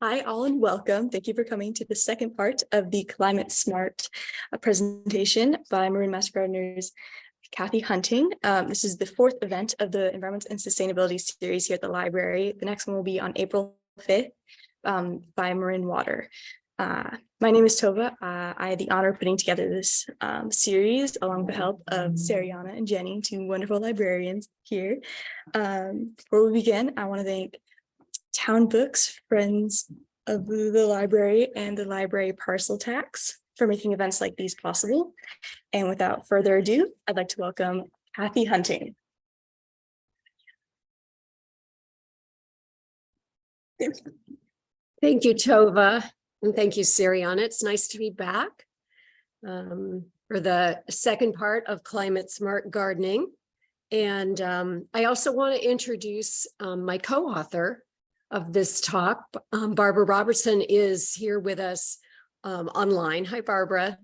Hi, all, and welcome. Thank you for coming to the second part of the Climate Smart presentation by Marin Master Gardeners Kathy Hunting. This is the fourth event of the Environment and Sustainability series here at the library. The next one will be on April 5th by Marin Water. My name is Tova. I had the honor of putting together this series along with the help of Sariana and Jenny, two wonderful librarians here. Before we begin, I want to thank Town Books, friends of the library, and the library parcel tax for making events like these possible. And without further ado, I'd like to welcome Kathy Hunting. Thank you, Tova, and thank you, Sariana. It's nice to be back for the second part of Climate Smart Gardening. And I also want to introduce my co-author of this talk. Barbara Robertson is here with us online. Hi, Barbara.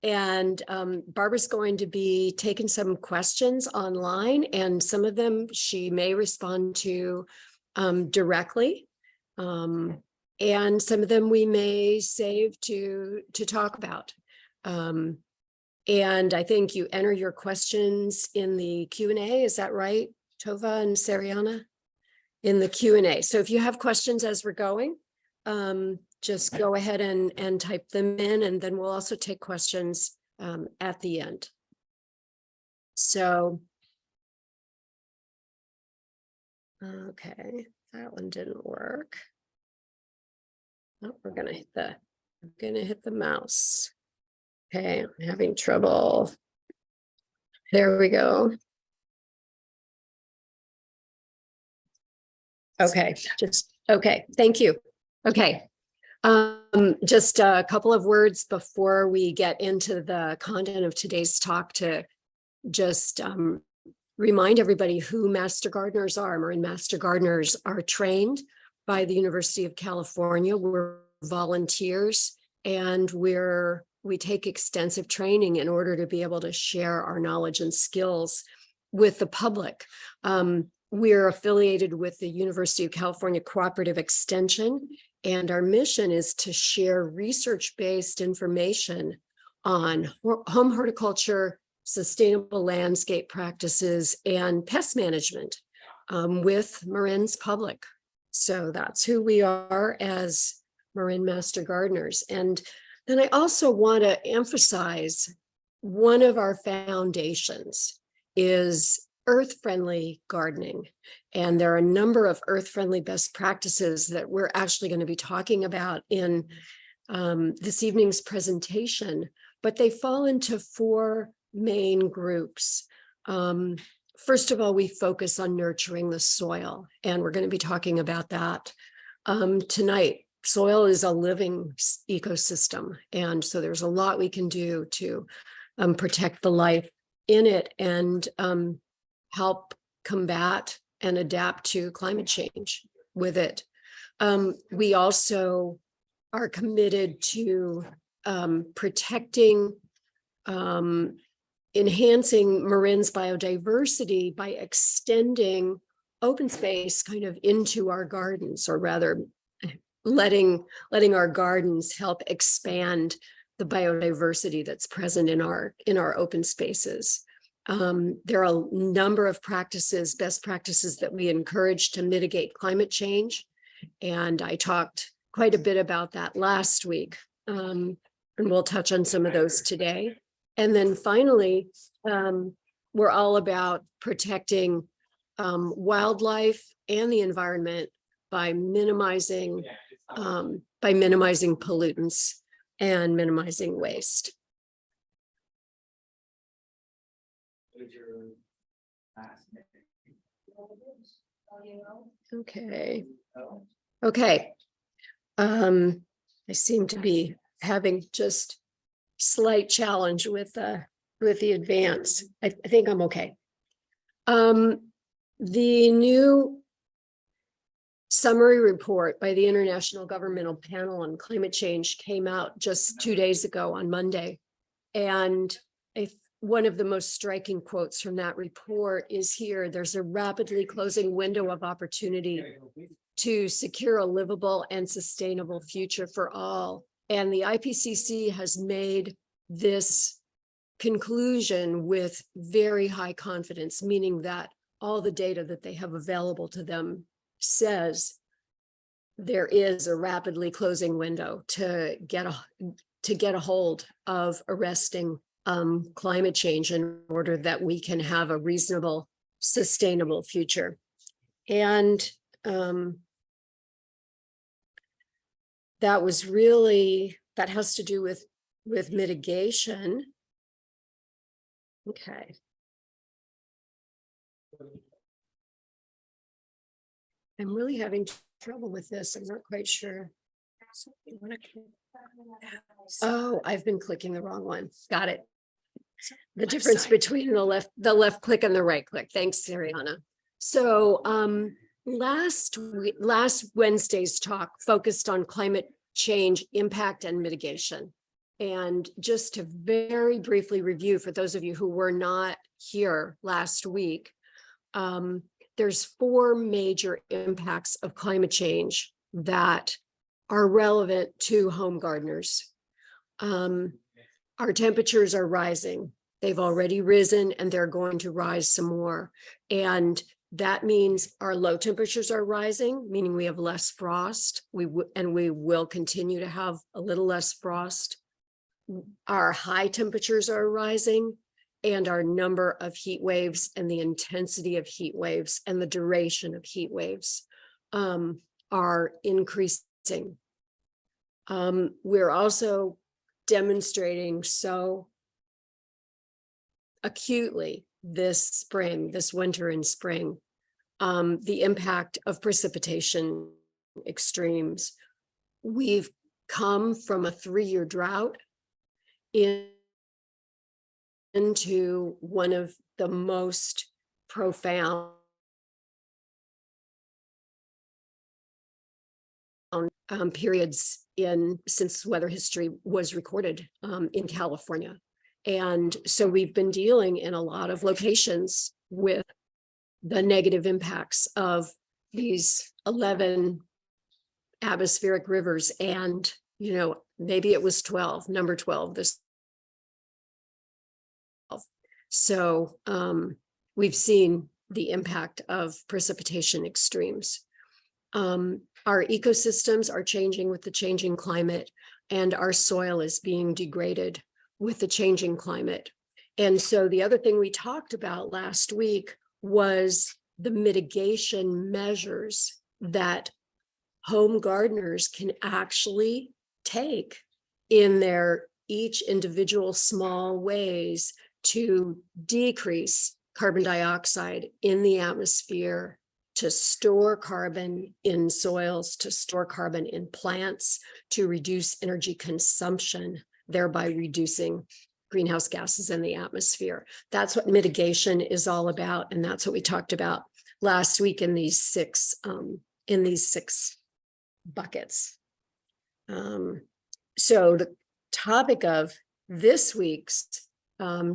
And Barbara's going to be taking some questions online, and some of them she may respond to directly. And some of them we may save to talk about. And I think you enter your questions in the Q&A. Is that right, Tova and Sariana? In the Q&A. So if you have questions as we're going, just go ahead and type them in, and then we'll also take questions at the end. So, okay, that one didn't work. Oh, I'm gonna hit the mouse. Okay, I'm having trouble. There we go. Okay, thank you. Okay, just a couple of words before we get into the content of today's talk to just remind everybody who Master Gardeners are. Marin Master Gardeners are trained by the University of California. We're volunteers, and we take extensive training in order to be able to share our knowledge and skills with the public. We're affiliated with the University of California Cooperative Extension, and our mission is to share research-based information on home horticulture, sustainable landscape practices, and pest management with Marin's public. So that's who we are as Marin Master Gardeners. And then I also want to emphasize one of our foundations is earth-friendly gardening. And there are a number of earth-friendly best practices that we're actually going to be talking about in this evening's presentation, but they fall into four main groups. First of all, we focus on nurturing the soil, and we're going to be talking about that tonight. Soil is a living ecosystem, and so there's a lot we can do to protect the life in it and help combat and adapt to climate change with it. We also are committed to protecting, enhancing Marin's biodiversity by extending open space kind of into our gardens, or rather letting our gardens help expand the biodiversity that's present in our open spaces. There are a number of practices, best practices that we encourage to mitigate climate change. And I talked quite a bit about that last week. And we'll touch on some of those today. And then finally, we're all about protecting wildlife and the environment by minimizing pollutants and minimizing waste. Okay. I seem to be having just slight challenge with the advance. I think I'm okay. The new summary report by the International Governmental Panel on Climate Change came out just 2 days ago on Monday. And one of the most striking quotes from that report is here: "There's a rapidly closing window of opportunity to secure a livable and sustainable future for all. And the IPCC has made this conclusion with very high confidence, meaning that all the data that they have available to them says there is a rapidly closing window to get a hold of arresting climate change in order that we can have a reasonable, sustainable future. And that has to do with mitigation. Okay. I'm really having trouble with this. I'm not quite sure. Oh, I've been clicking the wrong one. Got it. The difference between the left click and the right click. Thanks, Ariana. So last Wednesday's talk focused on climate change impact and mitigation. And just to very briefly review for those of you who were not here last week, there's 4 major impacts of climate change that are relevant to home gardeners. Our temperatures are rising. They've already risen and they're going to rise some more. And that means our low temperatures are rising, meaning we have less frost. We will continue to have a little less frost. Our high temperatures are rising, and our number of heat waves and the intensity of heat waves and the duration of heat waves are increasing. We're also demonstrating so acutely this winter and spring, the impact of precipitation extremes. We've come from a 3-year drought into one of the most profound periods since weather history was recorded in California. And so we've been dealing in a lot of locations with the negative impacts of these 11 atmospheric rivers, and maybe it was 12, number 12 this. So we've seen the impact of precipitation extremes. Our ecosystems are changing with the changing climate, and our soil is being degraded with the changing climate. And so the other thing we talked about last week was the mitigation measures that home gardeners can actually take in their each individual small ways to decrease carbon dioxide in the atmosphere, to store carbon in soils, to store carbon in plants, to reduce energy consumption, thereby reducing greenhouse gases in the atmosphere. That's what mitigation is all about, and that's what we talked about last week in these 6 buckets. So the topic of this week's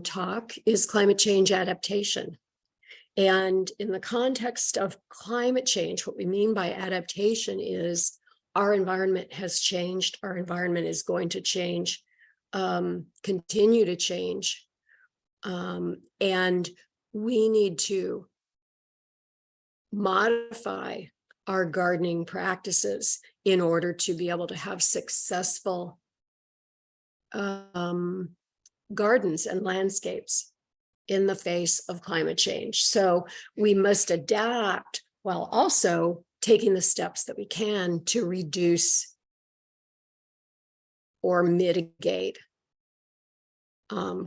talk is climate change adaptation. And in the context of climate change, what we mean by adaptation is our environment has changed. Our environment is going to change, continue to change. And we need to modify our gardening practices in order to be able to have successful gardens and landscapes in the face of climate change. So we must adapt while also taking the steps that we can to reduce or mitigate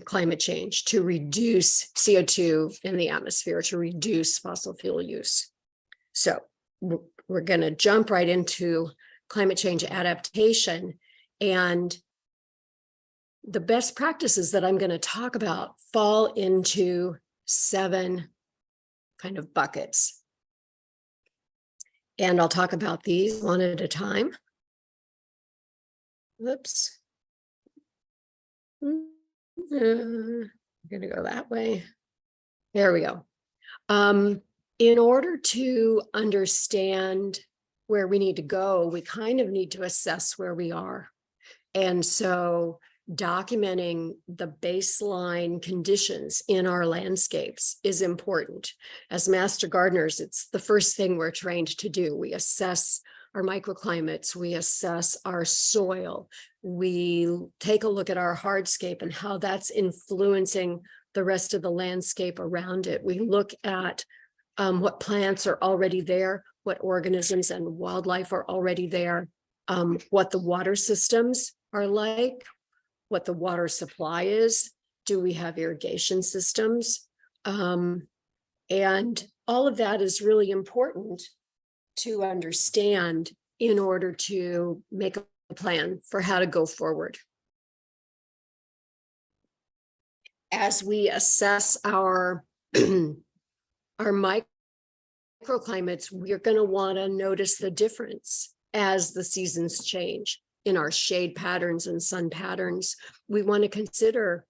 climate change, to reduce CO2 in the atmosphere, to reduce fossil fuel use. So we're going to jump right into climate change adaptation. And the best practices that I'm going to talk about fall into 7 kind of buckets. And I'll talk about these one at a time. Whoops. I'm going to go that way. There we go. In order to understand where we need to go, we kind of need to assess where we are. And so documenting the baseline conditions in our landscapes is important. As master gardeners, it's the first thing we're trained to do. We assess our microclimates, we assess our soil, we take a look at our hardscape and how that's influencing the rest of the landscape around it. We look at what plants are already there, what organisms and wildlife are already there, what the water systems are like, what the water supply is. Do we have irrigation systems? And all of that is really important to understand in order to make a plan for how to go forward. As we assess our microclimates, we're going to want to notice the difference as the seasons change in our shade patterns and sun patterns. We want to consider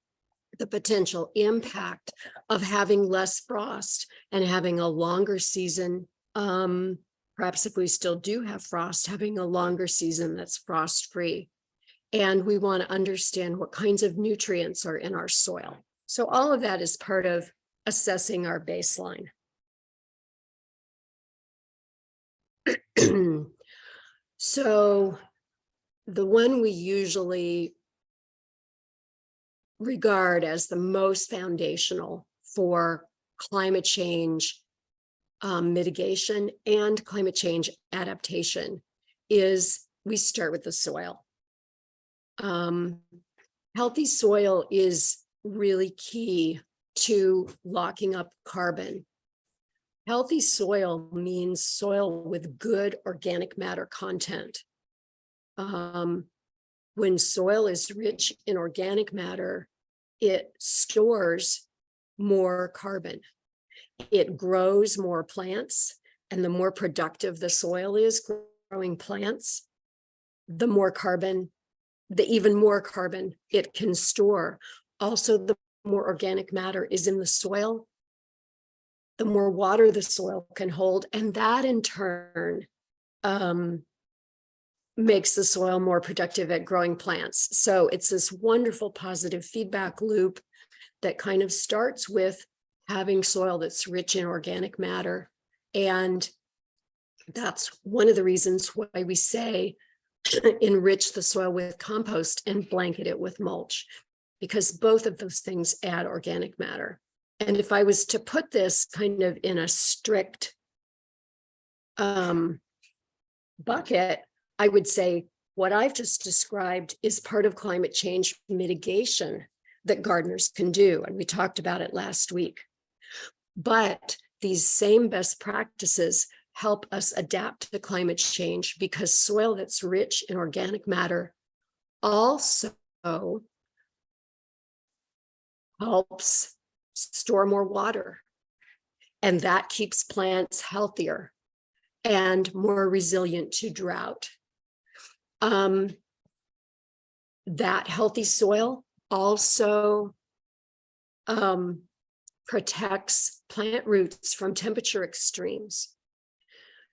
the potential impact of having less frost and having a longer season. Perhaps if we still do have frost, having a longer season that's frost-free. And we want to understand what kinds of nutrients are in our soil. So all of that is part of assessing our baseline. So the one we usually regard as the most foundational for climate change mitigation and climate change adaptation is we start with the soil. Healthy soil is really key to locking up carbon. Healthy soil means soil with good organic matter content. When soil is rich in organic matter, it stores more carbon. It grows more plants, and the more productive the soil is growing plants, the more carbon, even more carbon it can store. Also, the more organic matter is in the soil, the more water the soil can hold, and that in turn makes the soil more productive at growing plants. So it's this wonderful positive feedback loop that kind of starts with having soil that's rich in organic matter. And that's one of the reasons why we say enrich the soil with compost and blanket it with mulch, because both of those things add organic matter. And if I was to put this kind of in a strict bucket, I would say what I've just described is part of climate change mitigation that gardeners can do. And we talked about it last week. But these same best practices help us adapt to climate change because soil that's rich in organic matter also helps store more water. And that keeps plants healthier and more resilient to drought. That healthy soil also protects plant roots from temperature extremes.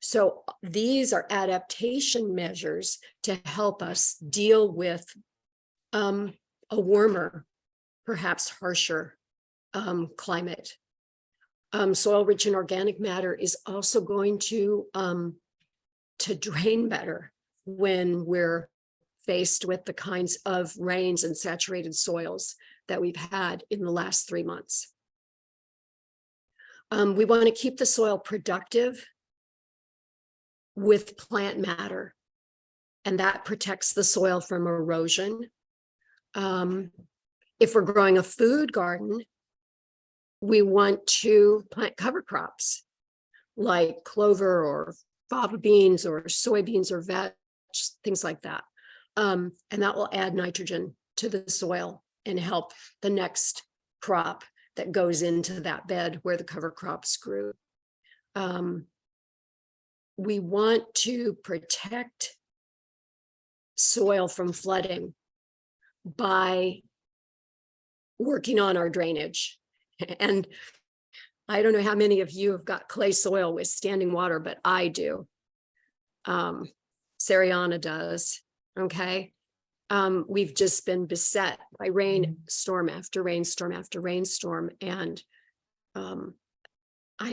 So these are adaptation measures to help us deal with a warmer, perhaps harsher climate. Soil rich in organic matter is also going to drain better when we're faced with the kinds of rains and saturated soils that we've had in the last 3 months. We want to keep the soil productive with plant matter, and that protects the soil from erosion. If we're growing a food garden, we want to plant cover crops like clover or fava beans or soybeans or vetch, things like that. And that will add nitrogen to the soil and help the next crop that goes into that bed where the cover crops grew. We want to protect soil from flooding by working on our drainage. And I don't know how many of you have got clay soil with standing water, but I do. Sariana does. Okay. We've just been beset by rainstorm after rainstorm after rainstorm. And I'm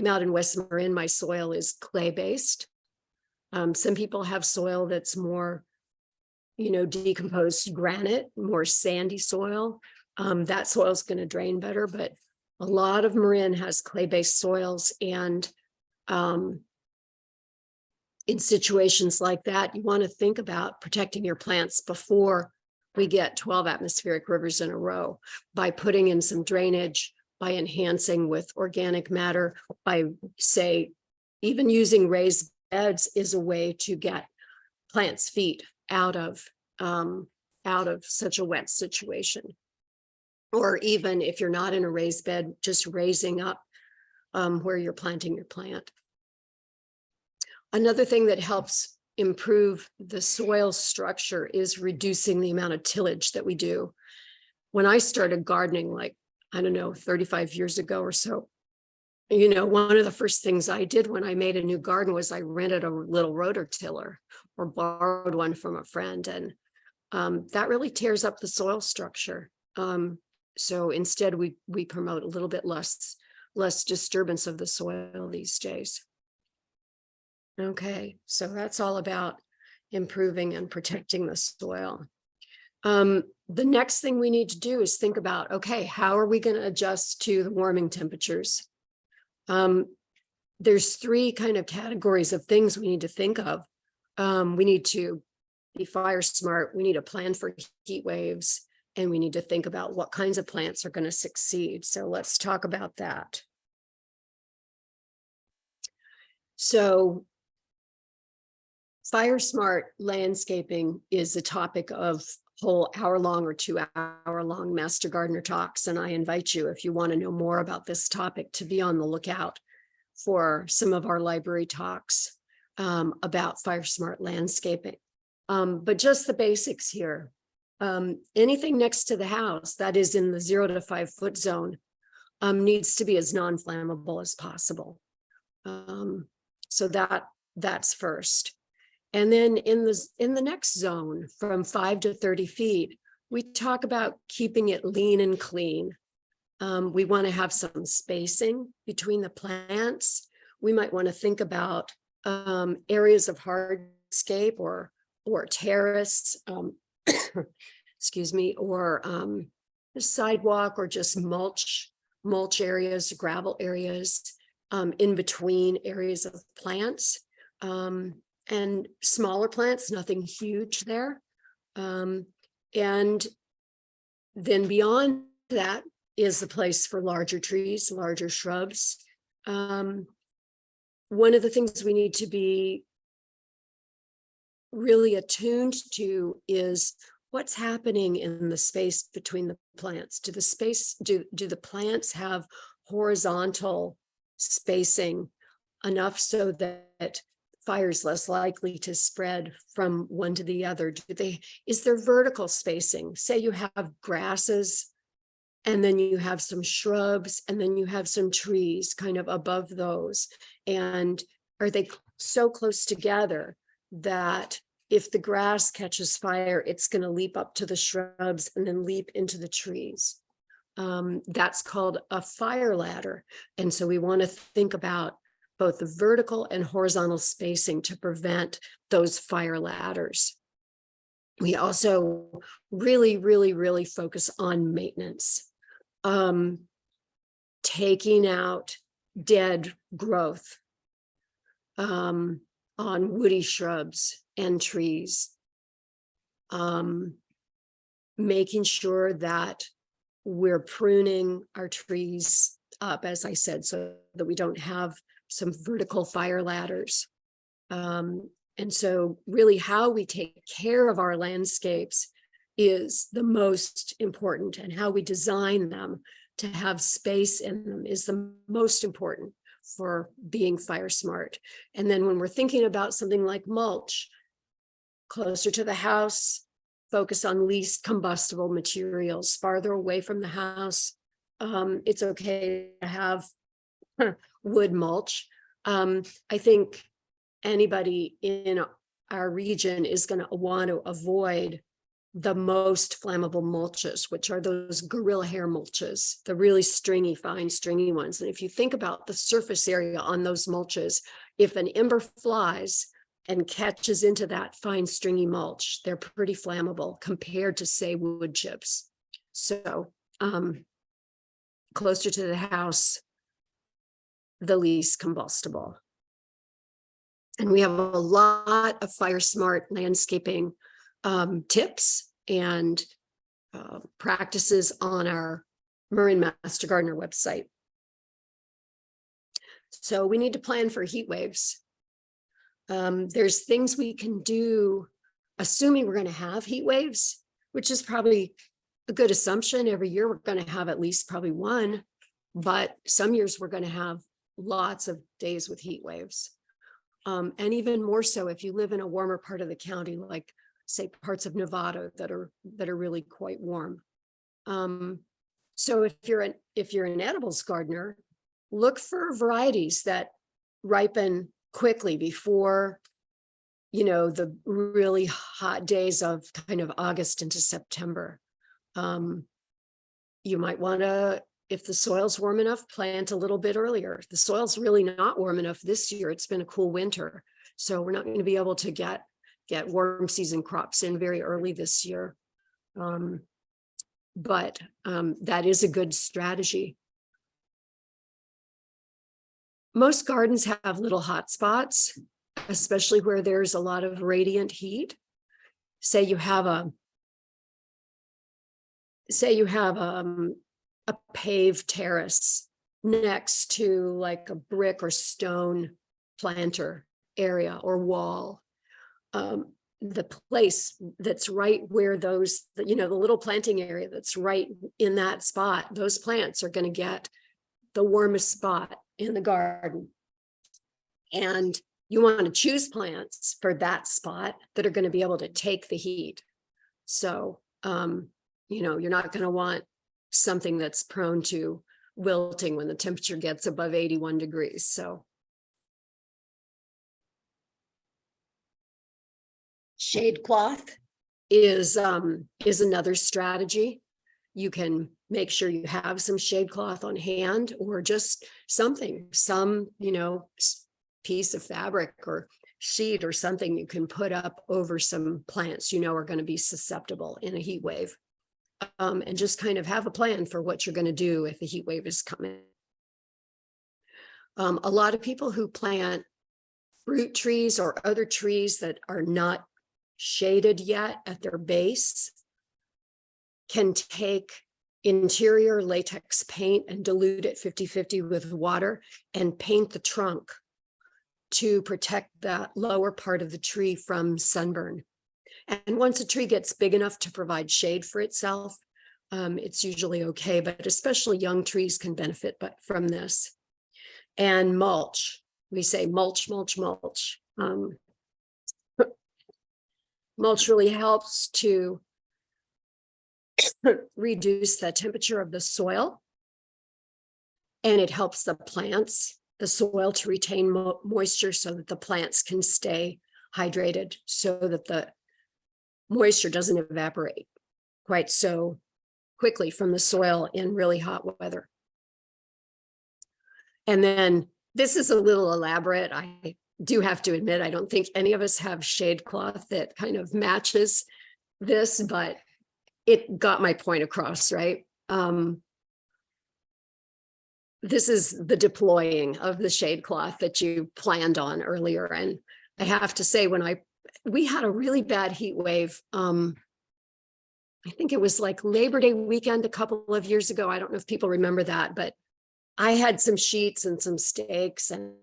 out in West Marin. My soil is clay-based. Some people have soil that's more, decomposed granite, more sandy soil. That soil is going to drain better, but a lot of Marin has clay-based soils. And in situations like that, you want to think about protecting your plants before we get 12 atmospheric rivers in a row by putting in some drainage, by enhancing with organic matter, by, say, even using raised beds is a way to get plants' feet out of such a wet situation. Or even if you're not in a raised bed, just raising up where you're planting your plant. Another thing that helps improve the soil structure is reducing the amount of tillage that we do. When I started gardening, 35 years ago or so, one of the first things I did when I made a new garden was I rented a little rototiller or borrowed one from a friend. And that really tears up the soil structure. So instead we promote a little bit less disturbance of the soil these days. Okay, so that's all about improving and protecting the soil. The next thing we need to do is think about, okay, how are we going to adjust to the warming temperatures? There's three kind of categories of things we need to think of. We need to be fire smart. We need a plan for heat waves, and we need to think about what kinds of plants are going to succeed. So let's talk about that. So fire smart landscaping is a topic of whole hour-long or 2-hour-long Master Gardener talks. And I invite you, if you want to know more about this topic, to be on the lookout for some of our library talks about fire smart landscaping. But just the basics here. Anything next to the house that is in the 0 to 5 foot zone needs to be as non-flammable as possible. So that's first. And then in the next zone from 5 to 30 feet, we talk about keeping it lean and clean. We want to have some spacing between the plants. We might want to think about areas of hardscape or terrace, excuse me, or sidewalk or just mulch areas, gravel areas in between areas of plants. And smaller plants, nothing huge there. And then beyond that is the place for larger trees, larger shrubs. One of the things we need to be really attuned to is what's happening in the space between the plants. Do the plants have horizontal spacing enough so that fire is less likely to spread from one to the other? Is there vertical spacing? Say you have grasses, and then you have some shrubs, and then you have some trees kind of above those. And are they so close together that if the grass catches fire, it's going to leap up to the shrubs and then leap into the trees? That's called a fire ladder. And so we want to think about both the vertical and horizontal spacing to prevent those fire ladders. We also really, really, really focus on maintenance, taking out dead growth on woody shrubs and trees, making sure that we're pruning our trees up, as I said, so that we don't have some vertical fire ladders. And so really how we take care of our landscapes is the most important, and how we design them to have space in them is the most important for being fire smart. And then when we're thinking about something like mulch, closer to the house, focus on least combustible materials. Farther away from the house, it's okay to have wood mulch. I think anybody in our region is going to want to avoid the most flammable mulches, which are those gorilla hair mulches, the really stringy, fine, stringy ones. And if you think about the surface area on those mulches, if an ember flies and catches into that fine, stringy mulch, they're pretty flammable compared to, say, wood chips. So closer to the house, the least combustible. And we have a lot of fire smart landscaping tips and practices on our Marin Master Gardener website. So we need to plan for heat waves. There's things we can do, assuming we're going to have heat waves, which is probably a good assumption. Every year we're going to have at least probably one, but some years we're going to have lots of days with heat waves. And even more so if you live in a warmer part of the county, like say parts of Nevada that are really quite warm. So if you're an edibles gardener, look for varieties that ripen quickly before, the really hot days of kind of August into September. You might want to, if the soil's warm enough, plant a little bit earlier. The soil's really not warm enough this year. It's been a cool winter, so we're not going to be able to get warm season crops in very early this year. But that is a good strategy. Most gardens have little hot spots, especially where there's a lot of radiant heat. Say you have a paved terrace next to like a brick or stone planter area or wall. The place that's right where those, the little planting area that's right in that spot, those plants are going to get the warmest spot in the garden. And you want to choose plants for that spot that are going to be able to take the heat. So, you're not going to want something that's prone to wilting when the temperature gets above 81 degrees. So shade cloth is another strategy. You can make sure you have some shade cloth on hand, or just some piece of fabric or sheet or something you can put up over some plants are going to be susceptible in a heat wave. And just kind of have a plan for what you're going to do if the heat wave is coming. A lot of people who plant fruit trees or other trees that are not shaded yet at their base can take interior latex paint and dilute it 50-50 with water and paint the trunk to protect that lower part of the tree from sunburn. And once a tree gets big enough to provide shade for itself, it's usually okay, but especially young trees can benefit from this. And mulch, we say mulch, mulch, mulch. Mulch really helps to reduce the temperature of the soil, and it helps the soil to retain moisture so that the plants can stay hydrated, so that the moisture doesn't evaporate quite so quickly from the soil in really hot weather. And then this is a little elaborate. I do have to admit, I don't think any of us have shade cloth that kind of matches this, but it got my point across, right? This is the deploying of the shade cloth that you planned on earlier. And I have to say, we had a really bad heat wave. I think it was like Labor Day weekend a couple of years ago. I don't know if people remember that, but I had some sheets and some stakes, and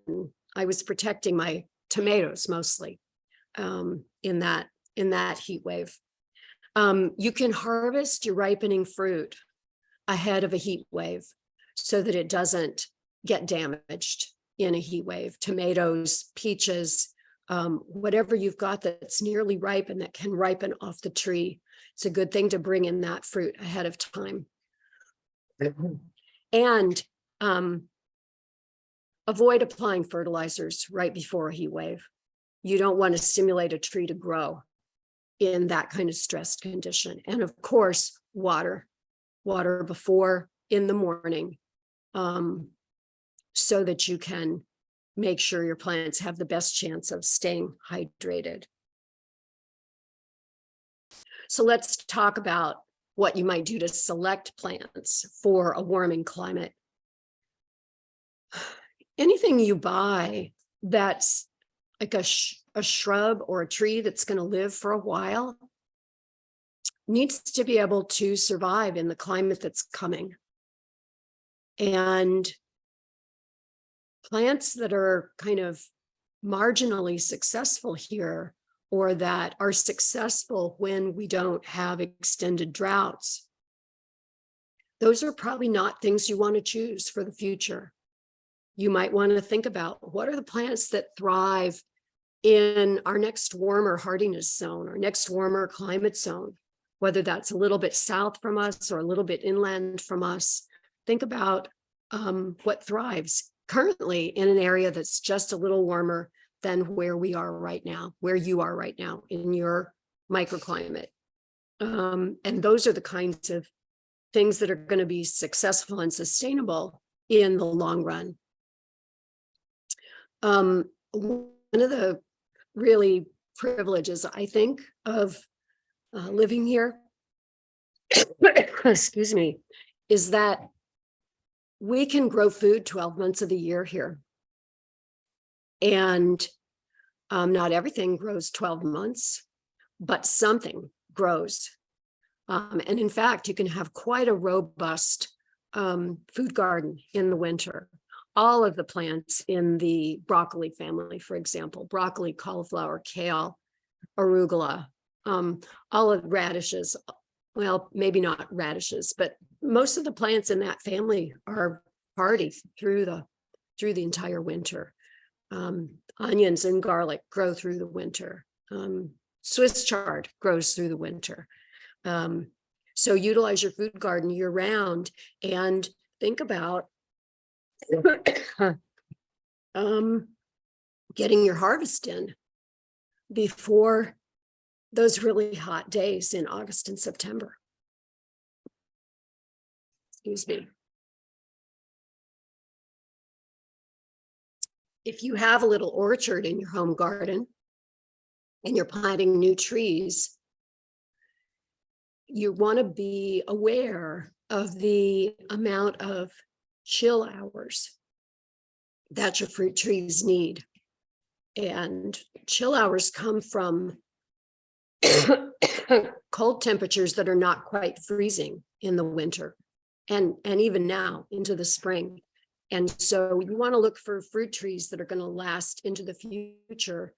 I was protecting my tomatoes mostly in that heat wave. You can harvest your ripening fruit ahead of a heat wave so that it doesn't get damaged in a heat wave. Tomatoes, peaches, whatever you've got that's nearly ripe and that can ripen off the tree. It's a good thing to bring in that fruit ahead of time. And avoid applying fertilizers right before a heat wave. You don't want to stimulate a tree to grow in that kind of stressed condition. And of course, water before in the morning, so that you can make sure your plants have the best chance of staying hydrated. So let's talk about what you might do to select plants for a warming climate. Anything you buy that's like a shrub or a tree that's going to live for a while needs to be able to survive in the climate that's coming. And plants that are kind of marginally successful here, or that are successful when we don't have extended droughts, those are probably not things you want to choose for the future. You might want to think about, what are the plants that thrive in our next warmer hardiness zone, or next warmer climate zone, whether that's a little bit south from us or a little bit inland from us. Think about what thrives currently in an area that's just a little warmer than where we are right now, where you are right now in your microclimate. And those are the kinds of things that are going to be successful and sustainable in the long run. One of the really privileges, I think, of living here, excuse me, is that we can grow food 12 months of the year here. And not everything grows 12 months, but something grows. And in fact, you can have quite a robust food garden in the winter. All of the plants in the broccoli family, for example, broccoli, cauliflower, kale, arugula, all of radishes, well, maybe not radishes, but most of the plants in that family are hardy through the entire winter. Onions and garlic grow through the winter. Swiss chard grows through the winter. So utilize your food garden year round and think about getting your harvest in before those really hot days in August and September. Excuse me. If you have a little orchard in your home garden and you're planting new trees, you want to be aware of the amount of chill hours that your fruit trees need. And chill hours come from cold temperatures that are not quite freezing in the winter and even now into the spring. And so you want to look for fruit trees that are going to last into the future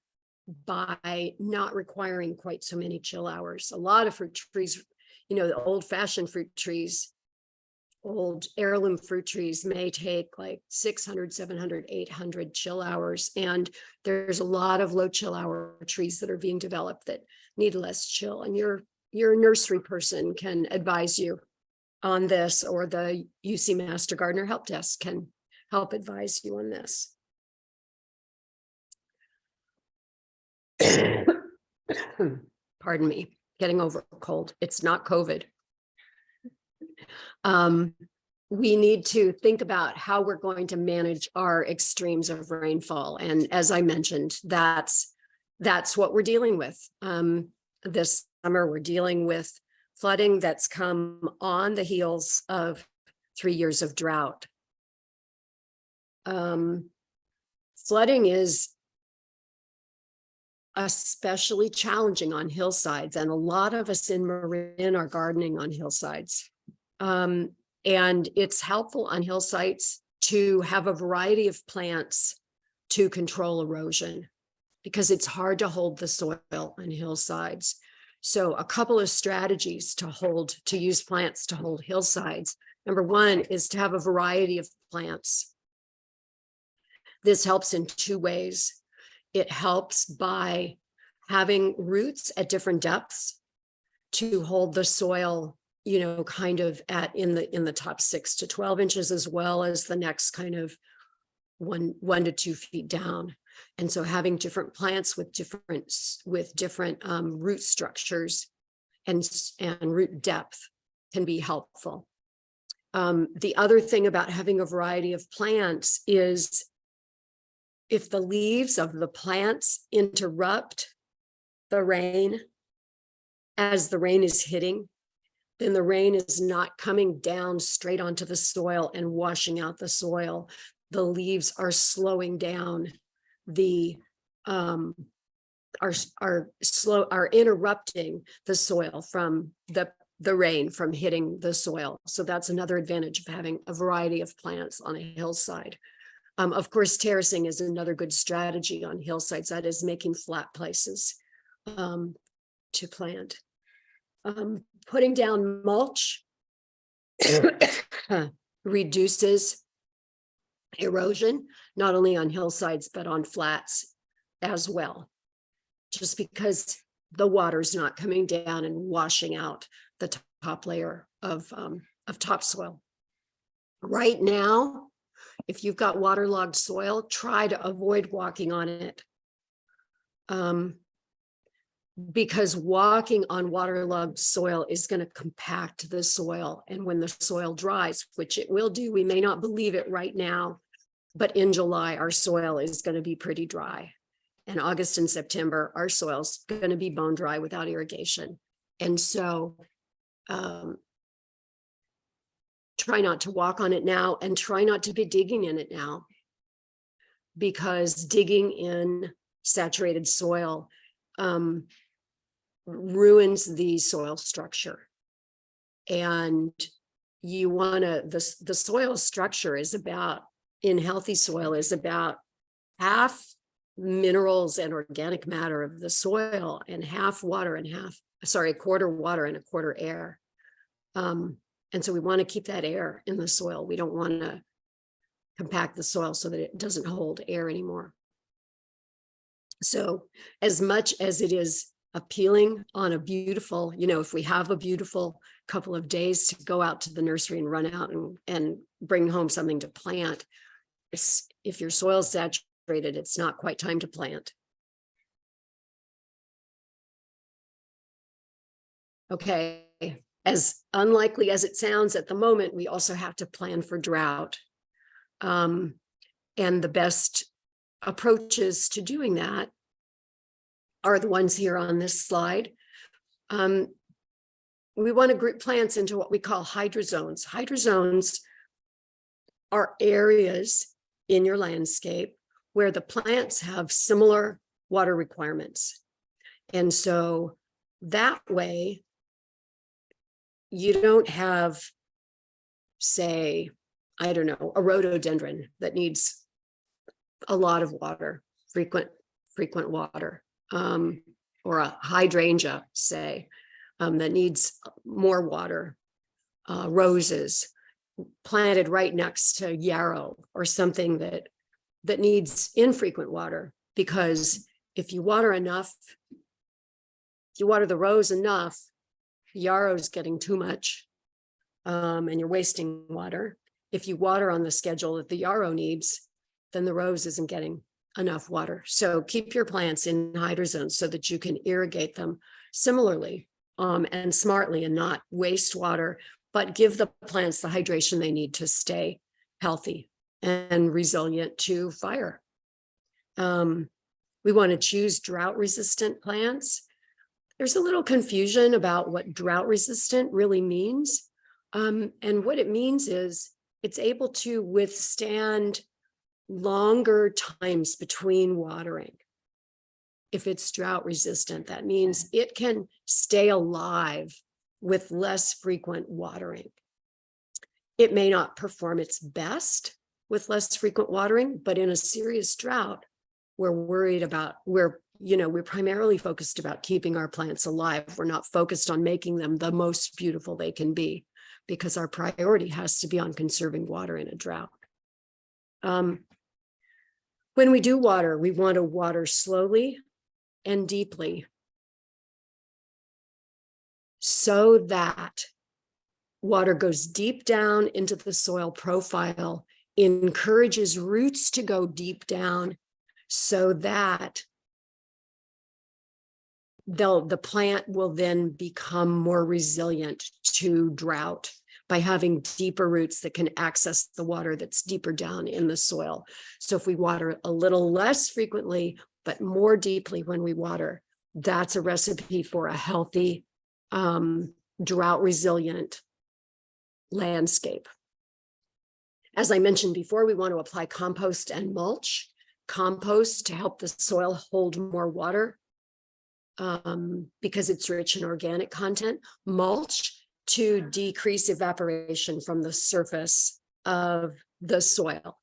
by not requiring quite so many chill hours. A lot of fruit trees, the old-fashioned fruit trees, old heirloom fruit trees may take like 600, 700, 800 chill hours. And there's a lot of low chill hour trees that are being developed that need less chill. And your nursery person can advise you on this, or the UC Master Gardener Help Desk can help advise you on this. Pardon me, getting over a cold. It's not COVID. We need to think about how we're going to manage our extremes of rainfall. And as I mentioned, that's what we're dealing with. This summer, we're dealing with flooding that's come on the heels of 3 years of drought. Flooding is especially challenging on hillsides, and a lot of us in Marin are gardening on hillsides. And it's helpful on hillsides to have a variety of plants to control erosion, because it's hard to hold the soil on hillsides. So a couple of strategies to use plants to hold hillsides. Number one is to have a variety of plants. This helps in two ways. It helps by having roots at different depths to hold the soil, kind of in the top 6 to 12 inches, as well as the next kind of 1 to 2 feet down. And so having different plants with different root structures and root depth can be helpful. The other thing about having a variety of plants is if the leaves of the plants interrupt the rain as the rain is hitting, then the rain is not coming down straight onto the soil and washing out the soil. The leaves are slowing down are interrupting the soil from the rain from hitting the soil. So that's another advantage of having a variety of plants on a hillside. Of course, terracing is another good strategy on hillsides. That is making flat places to plant. Putting down mulch reduces erosion, not only on hillsides, but on flats as well, just because the water's not coming down and washing out the top layer of topsoil. Right now, if you've got waterlogged soil, try to avoid walking on it. Because walking on waterlogged soil is going to compact the soil. And when the soil dries, which it will do, we may not believe it right now, but in July, our soil is going to be pretty dry. And August and September, our soil's going to be bone dry without irrigation. And so try not to walk on it now, and try not to be digging in it now, because digging in saturated soil ruins the soil structure. And you want to, the soil structure is about, in healthy soil, is about half minerals and organic matter of the soil and half water and a quarter water and a quarter air. And so we want to keep that air in the soil. We don't want to compact the soil so that it doesn't hold air anymore. So as much as it is appealing on a beautiful, if we have a beautiful couple of days to go out to the nursery and run out and bring home something to plant, if your soil's saturated, it's not quite time to plant. Okay, as unlikely as it sounds at the moment, we also have to plan for drought. And the best approaches to doing that are the ones here on this slide. We want to group plants into what we call hydrozones. Hydrozones are areas in your landscape where the plants have similar water requirements. And so that way, you don't have, say, I don't know, a rhododendron that needs a lot of water, frequent water, or a hydrangea, say, that needs more water, roses planted right next to yarrow or something that needs infrequent water. Because if you water the rose enough, yarrow's getting too much, and you're wasting water. If you water on the schedule that the yarrow needs, then the rose isn't getting enough water. So keep your plants in hydrozones so that you can irrigate them similarly and smartly, and not waste water, but give the plants the hydration they need to stay healthy and resilient to fire. We want to choose drought-resistant plants. There's a little confusion about what drought-resistant really means. And what it means is it's able to withstand longer times between watering. If it's drought resistant, that means it can stay alive with less frequent watering. It may not perform its best with less frequent watering, but in a serious drought, we're primarily focused about keeping our plants alive. We're not focused on making them the most beautiful they can be, because our priority has to be on conserving water in a drought. When we do water, we want to water slowly and deeply so that water goes deep down into the soil profile, encourages roots to go deep down, so that the plant will then become more resilient to drought by having deeper roots that can access the water that's deeper down in the soil. So if we water a little less frequently, but more deeply when we water, that's a recipe for a healthy, drought resilient landscape. As I mentioned before, we want to apply compost and mulch. Compost to help the soil hold more water because it's rich in organic content. Mulch to decrease evaporation from the surface of the soil.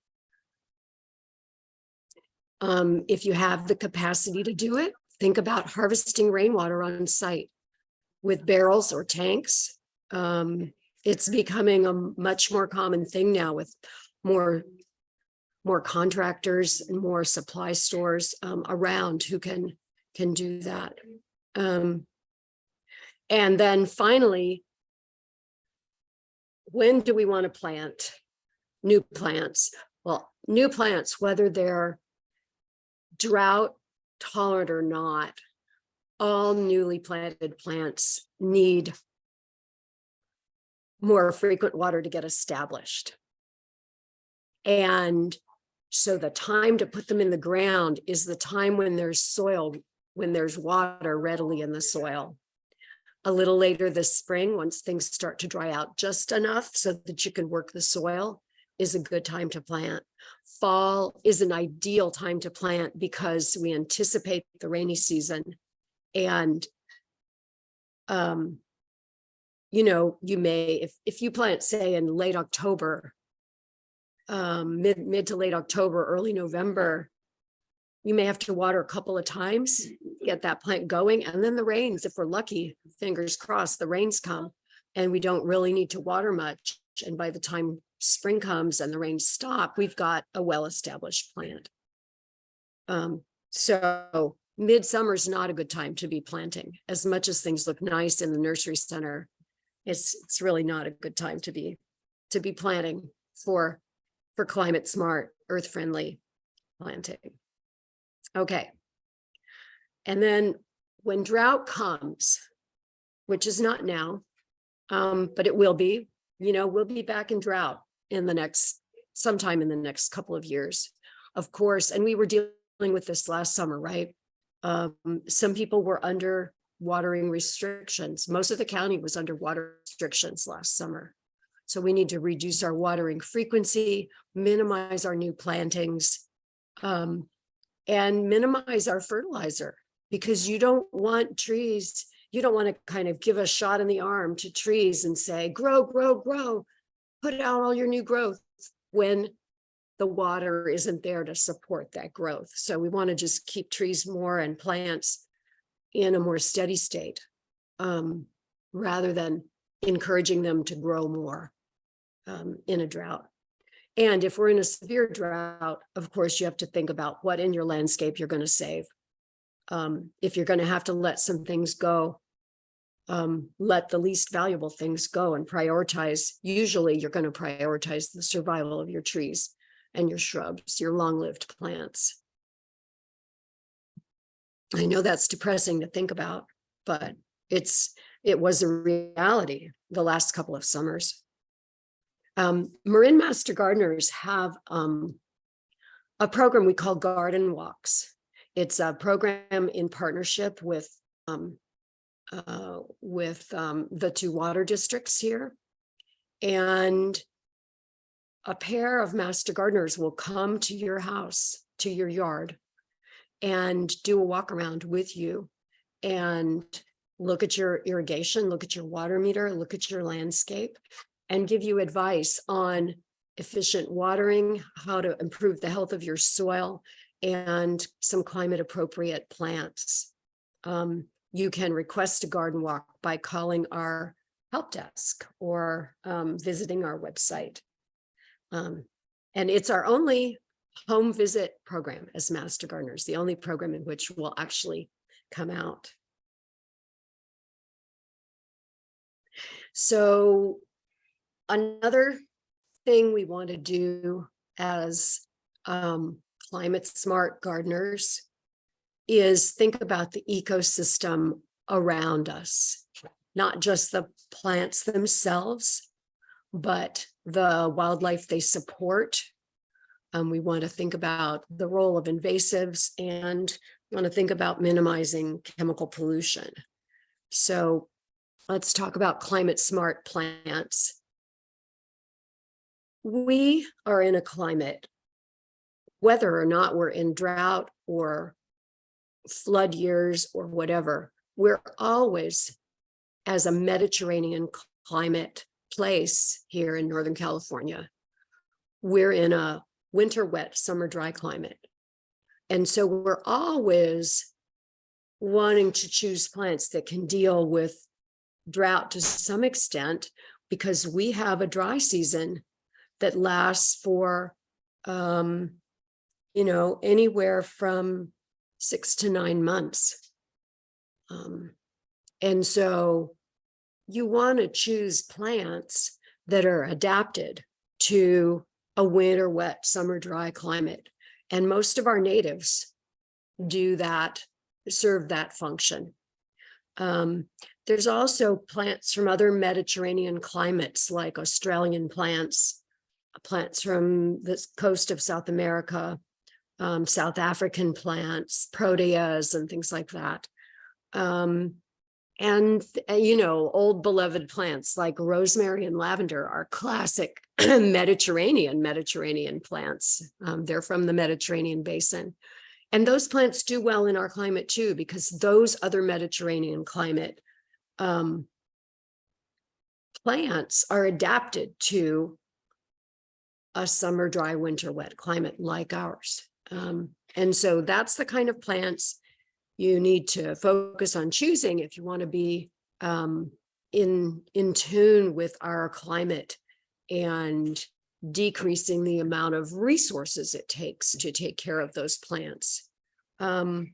If you have the capacity to do it, think about harvesting rainwater on site with barrels or tanks. It's becoming a much more common thing now with more contractors and more supply stores around who can do that. And then finally, when do we want to plant new plants? Well, new plants, whether they're drought tolerant or not, all newly planted plants need more frequent water to get established. And so the time to put them in the ground is the time when there's soil, when there's water readily in the soil. A little later this spring, once things start to dry out just enough so that you can work the soil, is a good time to plant. Fall is an ideal time to plant because we anticipate the rainy season. And, you know, you may, if you plant, say, in late October, mid to late October, early November, you may have to water a couple of times, get that plant going. And then the rains, if we're lucky, fingers crossed, the rains come and we don't really need to water much. And by the time spring comes and the rains stop, we've got a well-established plant. So midsummer is not a good time to be planting. As much as things look nice in the nursery center, it's really not a good time to be planting for climate smart, earth friendly planting. Okay. And then when drought comes, which is not now, but it will be, you know, we'll be back in drought sometime in the next couple of years, of course. And we were dealing with this last summer, right? Some people were under watering restrictions. Most of the county was under water restrictions last summer. So we need to reduce our watering frequency, minimize our new plantings, and minimize our fertilizer, because you don't want trees, you don't want to kind of give a shot in the arm to trees and say, grow, grow, grow, put out all your new growth when the water isn't there to support that growth. So we want to just keep trees more and plants in a more steady state, rather than encouraging them to grow more in a drought. And if we're in a severe drought, of course, you have to think about what in your landscape you're going to save. If you're going to have to let some things go, let the least valuable things go and prioritize. Usually you're going to prioritize the survival of your trees and your shrubs, your long-lived plants. I know that's depressing to think about, but it was a reality the last couple of summers. Marin Master Gardeners have a program we call Garden Walks. It's a program in partnership with the two water districts here. And a pair of master gardeners will come to your house, to your yard, and do a walk around with you and look at your irrigation, look at your water meter, look at your landscape, and give you advice on efficient watering, how to improve the health of your soil, and some climate appropriate plants. You can request a garden walk by calling our help desk or visiting our website. And it's our only home visit program as Master Gardeners, the only program in which we'll actually come out. So another thing we want to do as climate smart gardeners is think about the ecosystem around us, not just the plants themselves, but the wildlife they support. We want to think about the role of invasives, and we want to think about minimizing chemical pollution. So let's talk about climate smart plants. We are in a climate, whether or not we're in drought or flood years or whatever, we're always, as a Mediterranean climate place here in Northern California, we're in a winter wet, summer dry climate. And so we're always wanting to choose plants that can deal with drought to some extent, because we have a dry season that lasts for, anywhere from 6 to 9 months. And so you want to choose plants that are adapted to a winter wet, summer dry climate. And most of our natives do that, serve that function. There's also plants from other Mediterranean climates, like Australian plants from the coast of South America, South African plants, proteas, and things like that. Old beloved plants like rosemary and lavender are classic Mediterranean plants. They're from the Mediterranean basin. And those plants do well in our climate too, because those other Mediterranean climate plants are adapted to a summer dry, winter wet climate like ours. And so that's the kind of plants you need to focus on choosing if you want to be in tune with our climate and decreasing the amount of resources it takes to take care of those plants. I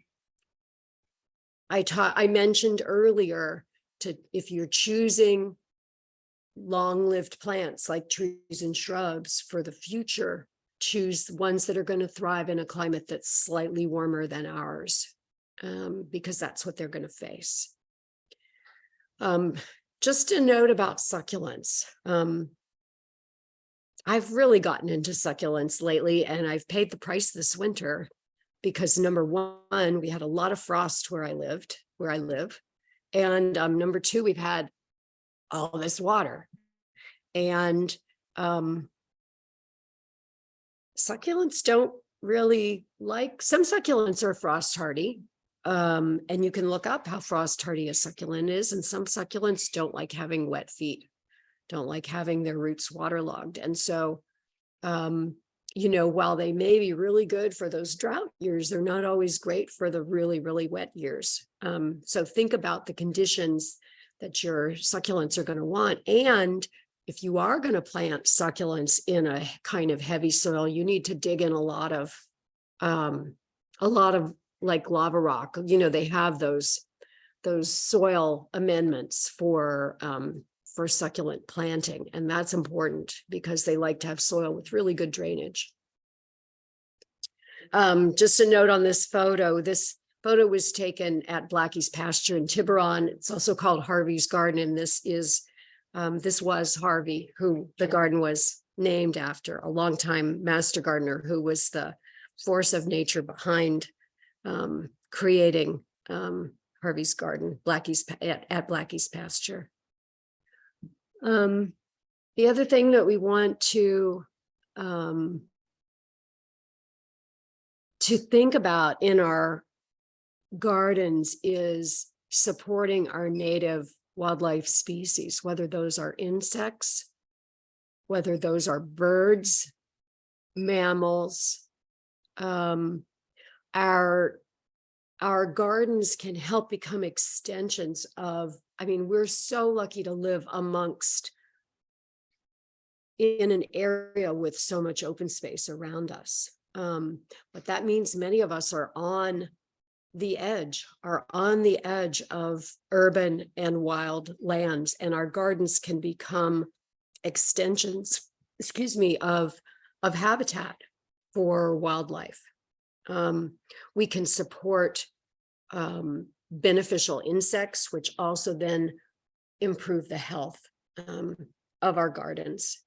mentioned earlier, if you're choosing long-lived plants like trees and shrubs for the future, choose ones that are going to thrive in a climate that's slightly warmer than ours, because that's what they're going to face. Just a note about succulents. I've really gotten into succulents lately, and I've paid the price this winter because, number one, we had a lot of frost where I live. And number two, we've had all this water. And succulents don't really like, some succulents are frost hardy. And you can look up how frost hardy a succulent is. And some succulents don't like having wet feet, don't like having their roots waterlogged. And so, while they may be really good for those drought years, they're not always great for the really, really wet years. So think about the conditions that your succulents are going to want. And if you are going to plant succulents in a kind of heavy soil, you need to dig in a lot of like lava rock. They have those soil amendments for succulent planting. And that's important because they like to have soil with really good drainage. Just a note on this photo was taken at Blackie's pasture in Tiburon. It's also called Harvey's Garden. And this was Harvey, who the garden was named after, a longtime master gardener who was the force of nature behind creating Harvey's Garden, at Blackie's pasture. The other thing that we want to think about in our gardens is supporting our native wildlife species, whether those are insects, whether those are birds, mammals. Our gardens can help become extensions of, we're so lucky to live in an area with so much open space around us. But that means many of us are on the edge of urban and wild lands, and our gardens can become extensions, of habitat for wildlife. We can support beneficial insects, which also then improve the health of our gardens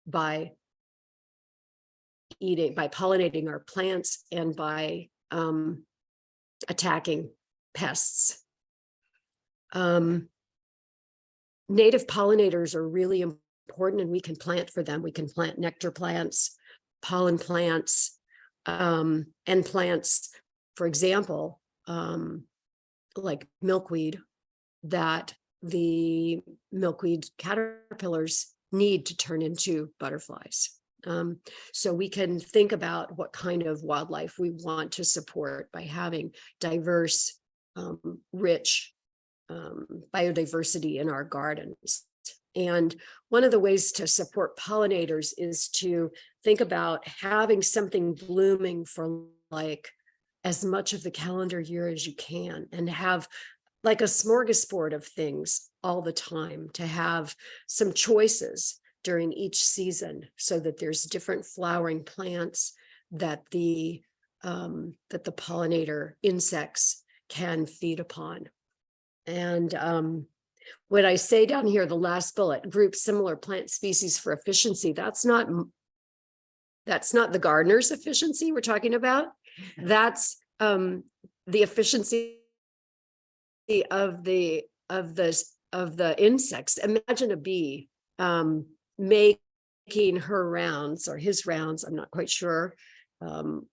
by pollinating our plants and by attacking pests. Native pollinators are really important, and we can plant for them. We can plant nectar plants, pollen plants, and plants, for example, like milkweed, that the milkweed caterpillars need to turn into butterflies. So we can think about what kind of wildlife we want to support by having diverse, rich biodiversity in our gardens. And one of the ways to support pollinators is to think about having something blooming for like as much of the calendar year as you can, and have like a smorgasbord of things all the time, to have some choices during each season so that there's different flowering plants that the pollinator insects can feed upon. And when I say down here, the last bullet, group similar plant species for efficiency, that's not the gardener's efficiency we're talking about. That's the efficiency of the insects. Imagine a bee making her rounds or his rounds. I'm not quite sure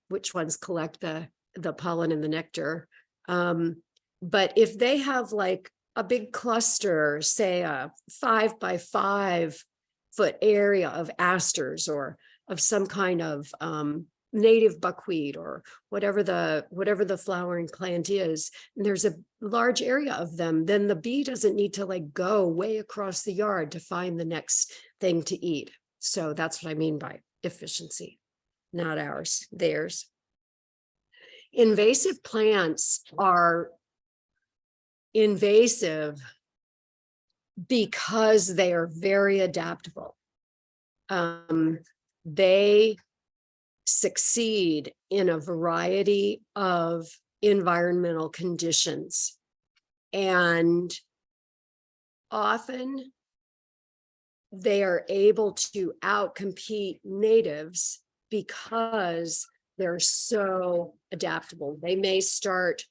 which ones collect the pollen and the nectar. But if they have like a big cluster, say a 5 by 5 foot area of asters or of some kind of native buckwheat or whatever the flowering plant is, and there's a large area of them, then the bee doesn't need to like go way across the yard to find the next thing to eat. So that's what I mean by efficiency, not ours, theirs. Invasive plants are invasive because they are very adaptable. They succeed in a variety of environmental conditions, and often they are able to outcompete natives because they're so adaptable. They may start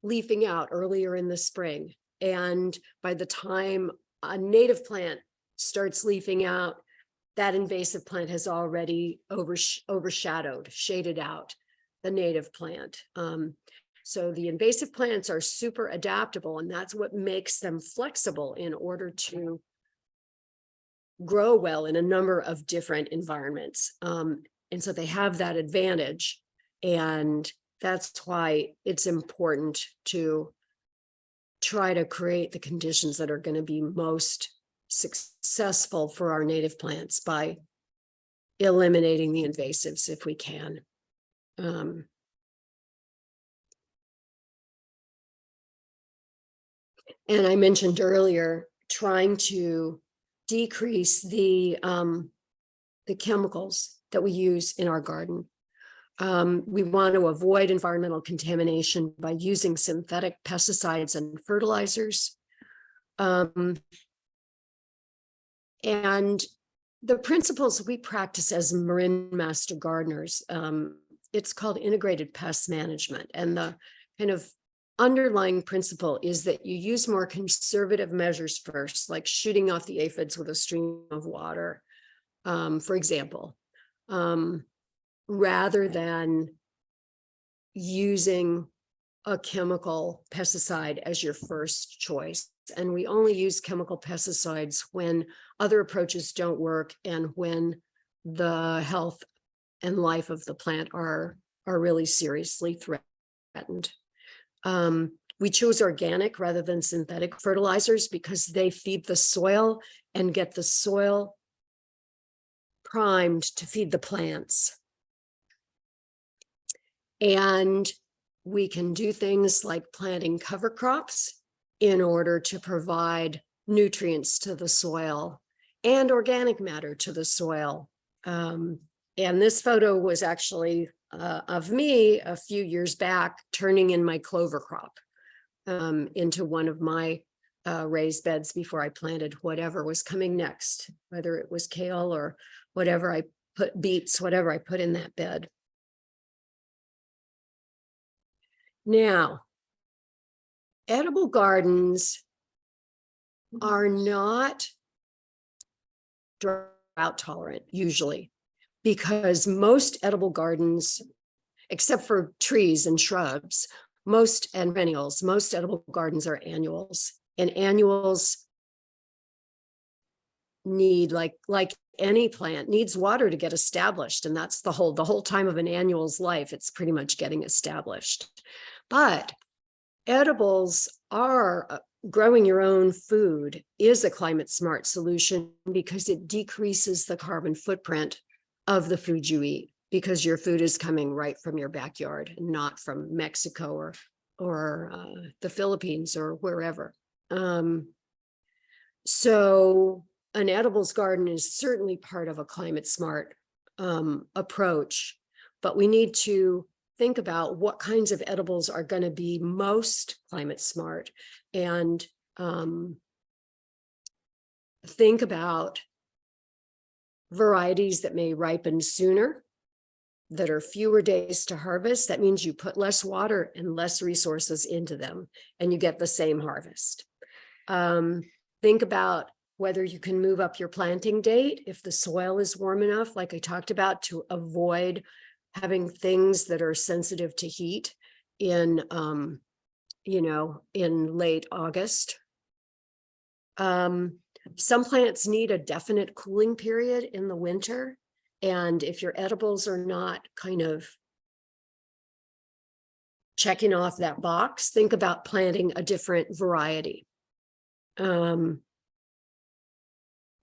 leafing out earlier in the spring, and by the time a native plant starts leafing out, that invasive plant has already shaded out the native plant. So the invasive plants are super adaptable, and that's what makes them flexible in order to grow well in a number of different environments. And so they have that advantage, and that's why it's important to try to create the conditions that are going to be most successful for our native plants by eliminating the invasives if we can. And I mentioned earlier, trying to decrease the chemicals that we use in our garden. We want to avoid environmental contamination by using synthetic pesticides and fertilizers. And the principles we practice as Marin Master Gardeners, it's called integrated pest management. And the kind of underlying principle is that you use more conservative measures first, like shooting off the aphids with a stream of water, for example, rather than using a chemical pesticide as your first choice. And we only use chemical pesticides when other approaches don't work and when the health and life of the plant are really seriously threatened. We chose organic rather than synthetic fertilizers because they feed the soil and get the soil primed to feed the plants. And we can do things like planting cover crops in order to provide nutrients to the soil and organic matter to the soil. And this photo was actually of me a few years back, turning in my clover crop into one of my raised beds before I planted whatever was coming next, whether it was kale or whatever I put, beets, whatever I put in that bed. Now, edible gardens are not drought tolerant usually, because most edible gardens, except for trees and shrubs, and perennials, most edible gardens are annuals, and annuals need, like any plant, needs water to get established. And that's the whole time of an annual's life. It's pretty much getting established. But edibles are growing your own food is a climate smart solution because it decreases the carbon footprint of the food you eat, because your food is coming right from your backyard and not from Mexico or the Philippines or wherever. So an edibles garden is certainly part of a climate smart approach, but we need to think about what kinds of edibles are going to be most climate smart, and think about varieties that may ripen sooner, that are fewer days to harvest. That means you put less water and less resources into them, and you get the same harvest. Think about whether you can move up your planting date if the soil is warm enough, like I talked about, to avoid having things that are sensitive to heat in, in late August. Some plants need a definite cooling period in the winter. And if your edibles are not kind of checking off that box, think about planting a different variety.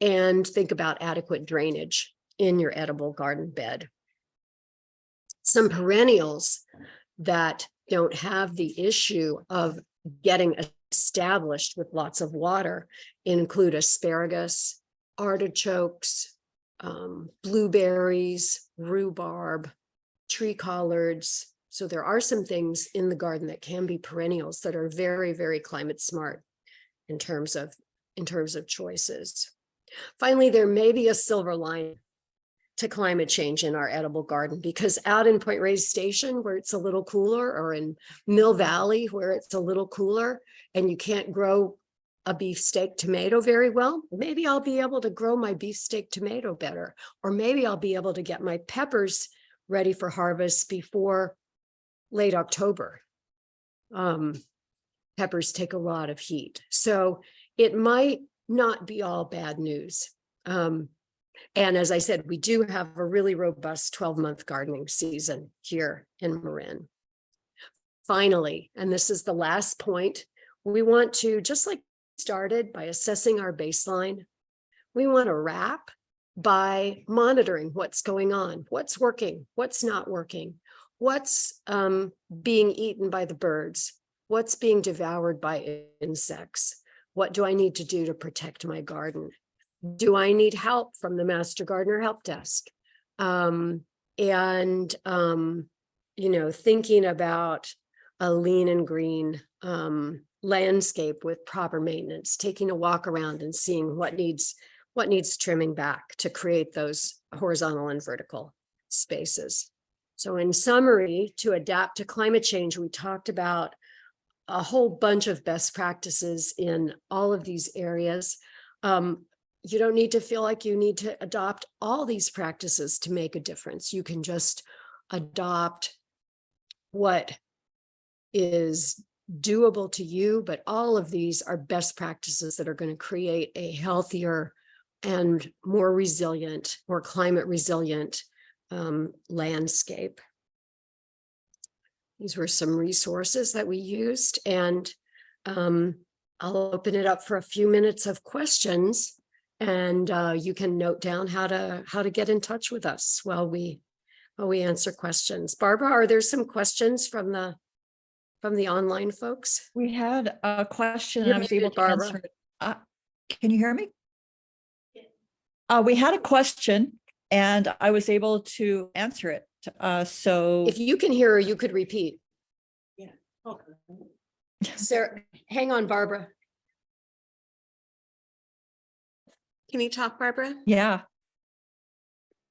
And think about adequate drainage in your edible garden bed. Some perennials that don't have the issue of getting established with lots of water include asparagus, artichokes, blueberries, rhubarb, tree collards. So there are some things in the garden that can be perennials that are very, very climate smart in terms of choices. Finally, there may be a silver lining to climate change in our edible garden, because out in Point Reyes Station, where it's a little cooler, or in Mill Valley, where it's a little cooler, and you can't grow a beefsteak tomato very well, maybe I'll be able to grow my beefsteak tomato better, or maybe I'll be able to get my peppers ready for harvest before late October. Peppers take a lot of heat, so it might not be all bad news. And as I said, we do have a really robust 12-month gardening season here in Marin. Finally, and this is the last point, we want to, just like we started by assessing our baseline, we want to wrap by monitoring what's going on, what's working, what's not working, what's being eaten by the birds, what's being devoured by insects, what do I need to do to protect my garden? Do I need help from the Master Gardener Help Desk? Thinking about a lean and green landscape with proper maintenance, taking a walk around and seeing what needs trimming back to create those horizontal and vertical spaces. So in summary, to adapt to climate change, we talked about a whole bunch of best practices in all of these areas. You don't need to feel like you need to adopt all these practices to make a difference. You can just adopt what is doable to you, but all of these are best practices that are going to create a healthier and more resilient, more climate resilient landscape. These were some resources that we used, and I'll open it up for a few minutes of questions. And you can note down how to get in touch with us while we answer questions. Barbara, are there some questions from the online folks? We had a question You're and I was muted, able to Barbara. answer it. Can you hear me? We had a question and I was able to answer it. So If you can hear her, you could repeat. Yeah. Sarah, hang on, Barbara. Can you talk, Barbara? yeah.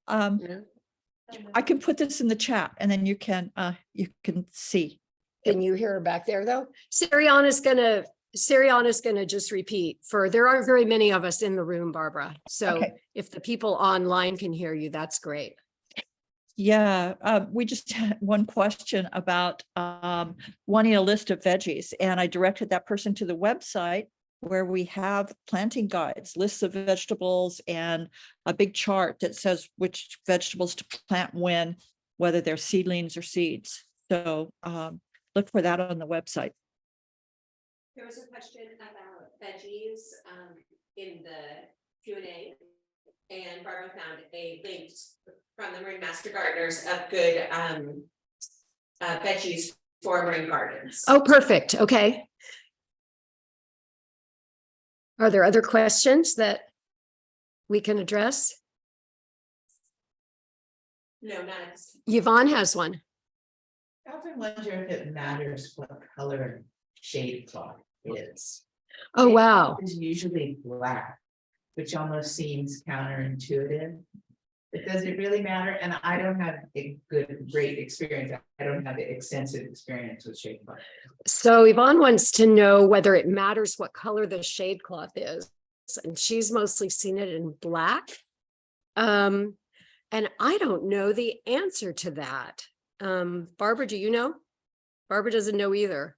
Yeah. I can put this in the chat and then you can see. Can you hear her back there though? Sariana's gonna just repeat there aren't very many of us in the room, Barbara. So Okay. if the people online can hear you, that's great. Yeah, we just had one question about wanting a list of veggies, and I directed that person to the website where we have planting guides, lists of vegetables, and a big chart that says which vegetables to plant when, whether they're seedlings or seeds. So look for that on the website. There was a question about veggies in the Q&A, and Barbara found a link from the Marine Master Gardeners of good veggies for marine gardens. Oh, perfect. Okay. Are there other questions that we can address? No, not. Yvonne has one. I often wonder if it matters what color shade cloth is. Oh, Shade wow. cloth is usually black, which almost seems counterintuitive. But does it really matter? And I don't have a great experience. I don't have the extensive experience with shade cloth. So Yvonne wants to know whether it matters what color the shade cloth is. And she's mostly seen it in black. And I don't know the answer to that. Barbara, do you know? Barbara doesn't know either.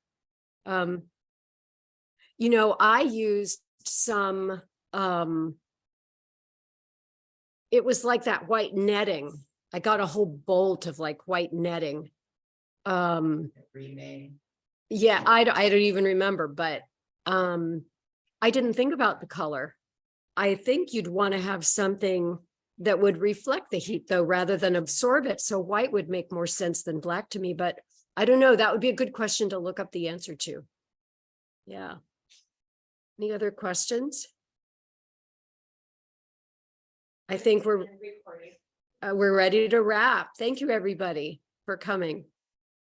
You know, I used some, it was like that white netting. I got a whole bolt of like white netting. Rename. Yeah, I don't even remember, but I didn't think about the color. I think you'd want to have something that would reflect the heat though, rather than absorb it. So white would make more sense than black to me, but I don't know. That would be a good question to look up the answer to. Yeah. Any other questions? I think we're ready to wrap. Thank you, everybody, for coming.